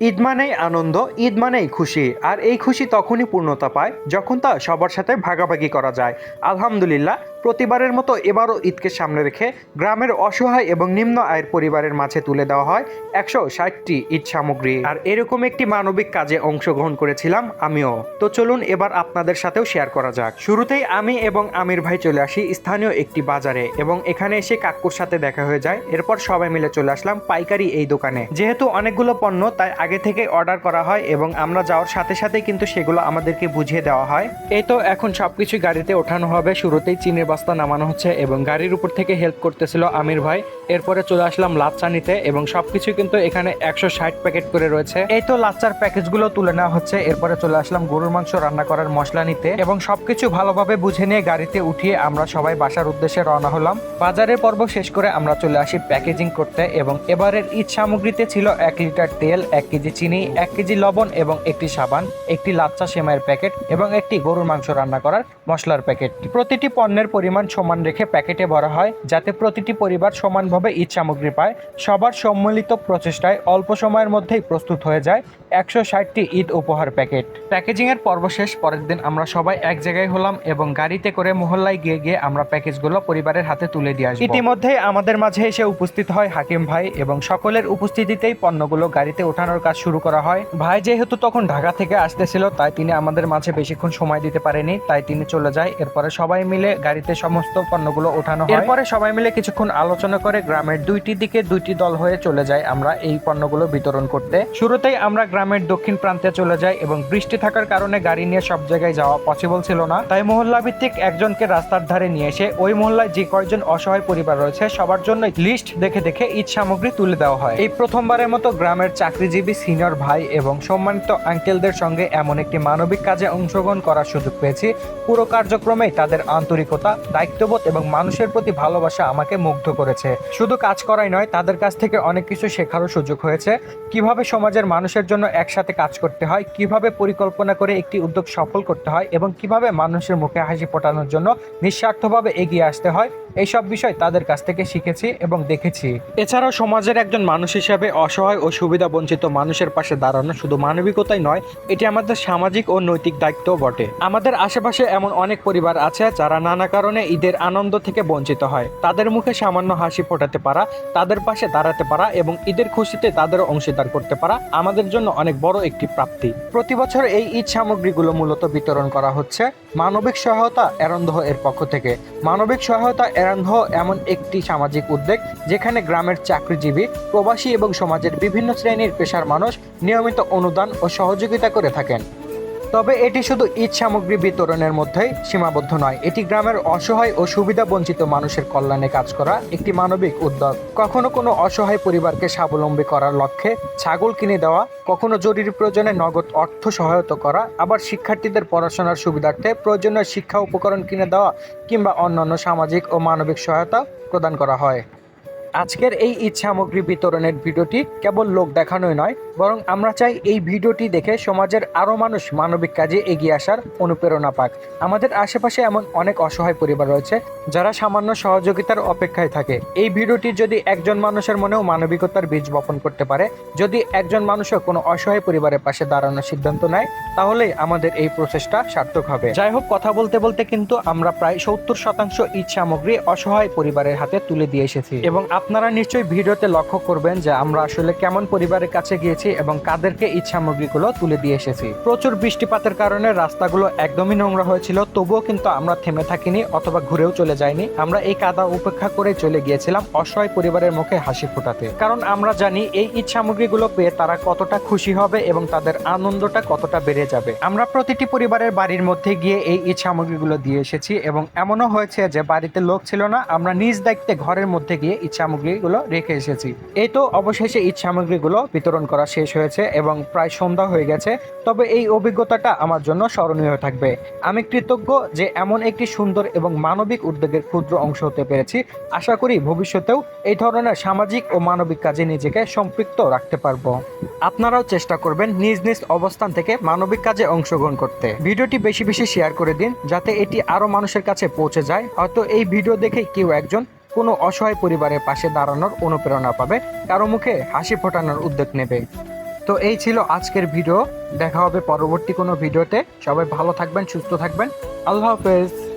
ঈদ মানেই আনন্দ, ঈদ মানেই খুশি। আর এই খুশি তখনই পূর্ণতা পায় যখন তা সবার সাথে ভাগাভাগি করা যায়। আলহামদুলিল্লাহ, প্রতিবারের মতো এবারও ঈদকে সামনে রেখে গ্রামের অসহায় এবং নিম্ন আয়ের পরিবারের মাঝে তুলে দেওয়া হয় 160টি ঈদ সামগ্রী। আর এরকম একটি মানবিক কাজে অংশগ্রহণ করেছিলাম আমিও। তো চলুন এবার আপনাদের সাথেও শেয়ার করা যাক। শুরুতেই আমি এবং আমির ভাই চলে আসি স্থানীয় একটি বাজারে এবং এখানে এসে কাকুর সাথে দেখা হয়ে যায়। এরপর সবাই মিলে চলে আসলাম পাইকারি এই দোকানে। যেহেতু অনেকগুলো পণ্য, তাই আগে থেকে অর্ডার করা হয় এবং আমরা যাওয়ার সাথে সাথে কিন্তু সেগুলো আমাদেরকে বুঝিয়ে দেওয়া হয়। এই তো এখন সবকিছু গাড়িতে ওঠানো হবে। শুরুতেই চিনির বস্তা নামানো হচ্ছে এবং গাড়ির উপর থেকে হেল্প করতেছিল আমির ভাই। এরপরে চলে আসলাম লাচ্চা নিতে এবং সবকিছু কিন্তু এখানে 160 প্যাকেট করে রয়েছে। এই তো লাচ্চার প্যাকেজগুলো তুলে নেওয়া হচ্ছে। এরপরে চলে আসলাম গরুর মাংস রান্না করার মশলা নিতে এবং সবকিছু ভালোভাবে বুঝে নিয়ে গাড়িতে উঠিয়ে আমরা সবাই বাসার উদ্দেশ্যে রওনা হলাম। বাজারের পর্ব শেষ করে আমরা চলে আসি প্যাকেজিং করতে এবং এবারের ঈদ সামগ্রীতে ছিল 1 লিটার তেল, 1 কেজি চিনি, 1 কেজি লবণ এবং একটি সাবান, একটি লাচ্চা সেমাইয়ের প্যাকেট এবং একটি গরুর মাংস রান্না করার মশলার প্যাকেট। প্রতিটি পণ্যের পরিমাণ সমান রেখে প্যাকেটে ভরা হয় যাতে প্রতিটি পরিবার সমানভাবে ঈদ সামগ্রী পায়। সবার সম্মিলিত প্রচেষ্টায় অল্প সময়ের মধ্যেই প্রস্তুত হয়ে যায় 160টি ঈদ উপহার প্যাকেট। প্যাকেজিং এর পর্ব শেষ। পরের দিন আমরা সবাই এক জায়গায় হলাম এবং গাড়িতে করে মহল্লায় গিয়ে গিয়ে আমরা প্যাকেজগুলো পরিবারের হাতে তুলে দিয়ে আসবো। ইতিমধ্যে আমাদের মাঝে এসে উপস্থিত হয় হাকিম ভাই এবং সকলের উপস্থিতিতেই পণ্যগুলো গাড়িতে ওঠানোর কাজ শুরু করা হয়। ভাই যেহেতু তখন ঢাকা থেকে আসতেছিল, তাই তিনি আমাদের মাঝে বেশিক্ষণ সময় দিতে পারেনি, তাই তিনি চলে যায়। এরপরে সবাই মিলে গাড়িতে সমস্ত পণ্যগুলো ওঠানো হয়। এরপরে সবাই মিলে কিছুক্ষণ আলোচনা করে গ্রামের দুইটি দিকে দুইটি দল হয়ে চলে যায় আমরা এই পণ্যগুলো বিতরণ করতে। শুরুতেই আমরা গ্রামের দক্ষিণ প্রান্তে চলে যাই এবং বৃষ্টি থাকার কারণে গাড়ি নিয়ে সব জায়গায় যাওয়া পসিবল ছিল না, তাই মহল্লা ভিত্তিক একজনকে রাস্তার ধারে নিয়ে এসে ওই মহল্লায় যে কয়জন অসহায় পরিবার রয়েছে সবার জন্য লিস্ট দেখে দেখে ঈদ সামগ্রী তুলে দেওয়া হয়। এই প্রথমবারের মতো গ্রামের চাকরিজীবী সিনিয়র ভাই এবং সম্মানিত আঙ্কেলদের সঙ্গে এমন একটি মানবিক কাজে অংশগ্রহণ করার সুযোগ পেয়েছি। পুরো কার্যক্রমেই তাদের আন্তরিকতা, দায়িত্ববোধ এবং মানুষের প্রতি ভালোবাসা আমাকে মুগ্ধ করেছে। শুধু কাজ করাই নয়, তাদের কাছ থেকে অনেক কিছু শেখারও সুযোগ হয়েছে। কিভাবে সমাজের মানুষের জন্য একসাথে কাজ করতে হয়, কিভাবে পরিকল্পনা করে একটি উদ্যোগ সফল করতে হয় এবং কিভাবে মানুষের মুখে হাসি ফোটানোর জন্য নিঃস্বার্থভাবে এগিয়ে আসতে হয়, এইসব বিষয় তাদের কাছ থেকে শিখেছি এবং দেখেছি। এছাড়াও সমাজের একজন মানুষ হিসেবে অসহায় ও সুবিধা বঞ্চিত মানুষের পাশে দাঁড়ানো শুধু মানবিকতাই নয়, এটি আমাদের সামাজিক ও নৈতিক দায়িত্বও বটে। আমাদের আশেপাশে এমন অনেক পরিবার আছে যারা নানা কারণে ঈদের আনন্দ থেকে বঞ্চিত হয়। তাদের মুখে সামান্য হাসি ফোটাতে পারা, তাদের পাশে দাঁড়াতে পারা এবং ঈদের খুশিতে তাদেরও অংশীদার করতে পারা আমাদের জন্য অনেক বড় একটি প্রাপ্তি। প্রতি বছর এই ঈদ সামগ্রীগুলো মূলত বিতরণ করা হচ্ছে মানবিক সহায়তা এরন্ধ এর পক্ষ থেকে। মানবিক সহায়তা এরন্ধ এমন একটি সামাজিক উদ্যোগ যেখানে গ্রামের চাকরিজীবী, প্রবাসী এবং সমাজের বিভিন্ন শ্রেণীর পেশার মানুষ নিয়মিত অনুদান ও সহযোগিতা করে থাকেন। তবে এটি শুধু ঈদ সামগ্রী বিতরণের মধ্যেই সীমাবদ্ধ নয়, এটি গ্রামের অসহায় ও সুবিধা বঞ্চিত মানুষের কল্যাণে কাজ করা একটি মানবিক উদ্যোগ। কখনো কোনো অসহায় পরিবারকে স্বাবলম্বী করার লক্ষ্যে ছাগল কিনে দেওয়া, কখনো জরুরি প্রয়োজনে নগদ অর্থ সহায়তা করা, আবার শিক্ষার্থীদের পড়াশোনার সুবিধার্থে প্রয়োজনীয় শিক্ষা উপকরণ কিনে দেওয়া কিংবা অন্যান্য সামাজিক ও মানবিক সহায়তা প্রদান করা হয়। আজকের এই ঈদ সামগ্রী বিতরণের ভিডিওটি কেবল লোক দেখানোই নয়, বরং আমরা চাই এই ভিডিওটি দেখে সমাজের আরও মানুষ মানবিক কাজে এগিয়ে আসার অনুপ্রেরণা পাক। আমাদের আশেপাশে এমন অনেক অসহায় পরিবার রয়েছে যারা সামান্য সহযোগিতার অপেক্ষায় থাকে। এই ভিডিওটি যদি একজন মানুষের মনেও মানবিকতার বীজ বপন করতে পারে, যদি একজন মানুষও কোনো অসহায় পরিবারের পাশে দাঁড়ানোর সিদ্ধান্ত নেয়, তাহলেই আমাদের এই প্রচেষ্টা সার্থক হবে। যাই হোক, কথা বলতে বলতে কিন্তু আমরা প্রায় 70% ঈদ সামগ্রী অসহায় পরিবারের হাতে তুলে দিয়ে এসেছি এবং আপনারা নিশ্চয়ই ভিডিওতে লক্ষ্য করবেন যে আমরা আসলে কেমন পরিবারের কাছে গিয়েছি এবং কাদেরকে ঈদ সামগ্রীগুলো তুলে দিয়ে এসেছি। প্রচুর বৃষ্টিপাতের কারণে রাস্তাগুলো একদমই নোংরা হয়েছিল, তবুও কিন্তু আমরা থেমে থাকিনি অথবা ঘুরেও চলে যাইনি। আমরা এই কাদা উপেক্ষা করে চলে গিয়েছিলাম অসহায় পরিবারের মুখে হাসি ফোটাতে, কারণ আমরা জানি এই ঈদ সামগ্রীগুলো পেয়ে তারা কতটা খুশি হবে এবং তাদের আনন্দটা কতটা বেড়ে যাবে। আমরা প্রতিটি পরিবারের বাড়ির মধ্যে গিয়ে এই ঈদ সামগ্রীগুলো দিয়ে এসেছি এবং এমনও হয়েছে যে বাড়িতে লোক ছিল না, আমরা নিজ দায়িত্বে ঘরের মধ্যে গিয়ে ঈদ সামগ্রীগুলো রেখে এসেছি। এই তো অবশেষে ঈদ সামগ্রীগুলো বিতরণ করা শেষ হয়েছে এবং প্রায় সন্ধ্যা হয়ে গেছে। তবে এই অভিজ্ঞতাটা আমার জন্য স্মরণীয় থাকবে। আমি কৃতজ্ঞ যে এমন একটি সুন্দর এবং মানবিক উদ্যোগের ক্ষুদ্র অংশ হতে পেরেছি। আশা করি ভবিষ্যতেও এই ধরনের সামাজিক ও মানবিক কাজে নিজেকে সম্পৃক্ত রাখতে পারবো। আপনারাও চেষ্টা করবেন নিজ নিজ অবস্থান থেকে মানবিক কাজে অংশগ্রহণ করতে। ভিডিওটি বেশি বেশি শেয়ার করে দিন যাতে এটি আরো মানুষের কাছে পৌঁছে যায়। হয়তো এই ভিডিও দেখে কেউ একজন কোনো অসহায় পরিবারের পাশে দাঁড়ানোর অনুপ্রেরণা পাবে, কারো মুখে হাসি ফোটানোর উদ্যোগ নেবে। তো এই ছিল আজকের ভিডিও। দেখা হবে পরবর্তী কোনো ভিডিওতে। সবাই ভালো থাকবেন, সুস্থ থাকবেন। আল্লাহ হাফেজ।